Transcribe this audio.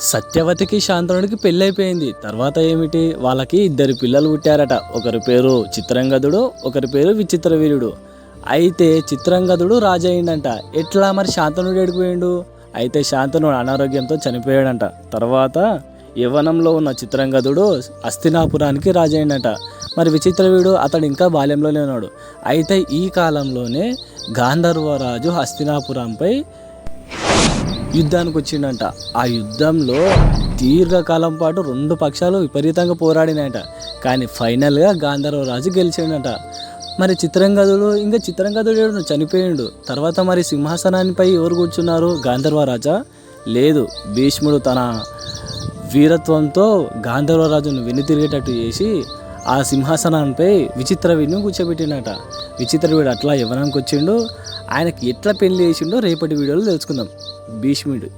సత్యవతికి శాంతనుడికి పెళ్ళైపోయింది. తర్వాత ఏమిటి, వాళ్ళకి ఇద్దరు పిల్లలు పుట్టారట. ఒకరి పేరు చిత్రంగదుడు, ఒకరి పేరు విచిత్రవీర్యుడు. అయితే చిత్రంగదుడు రాజు అయిందంట. ఎట్లా మరి శాంతనుడు ఎడిపోయిండు? అయితే శాంతనుడు అనారోగ్యంతో చనిపోయాడంట. తర్వాత యవ్వనంలో ఉన్న చిత్రంగదుడు హస్తినాపురానికి రాజు అయిందంట. మరి విచిత్రవీడు అతడు ఇంకా బాల్యంలోనే ఉన్నాడు. అయితే ఈ కాలంలోనే గాంధర్వరాజు హస్తినాపురంపై యుద్ధానికి వచ్చిండంట. ఆ యుద్ధంలో దీర్ఘకాలం పాటు రెండు పక్షాలు విపరీతంగా పోరాడినాయంట. కానీ ఫైనల్గా గాంధర్వరాజు గెలిచిండట. మరి చిత్రంగదుడు చనిపోయిండు. తర్వాత మరి సింహాసనానిపై ఎవరు కూర్చున్నారు? గాంధర్వరాజా? లేదు, భీష్ముడు తన వీరత్వంతో గాంధర్వరాజును వెనుతిరిగేటట్టు చేసి ఆ సింహాసనంపై విచిత్రవీడిని కూర్చోబెట్టిండట. విచిత్రవీడు అట్లా యవ్వనానికి వచ్చిండు. ఆయనకి ఎట్లా పెళ్లి చేసిండో రేపటి వీడియోలో తెలుసుకుందాం. భీష్ముడు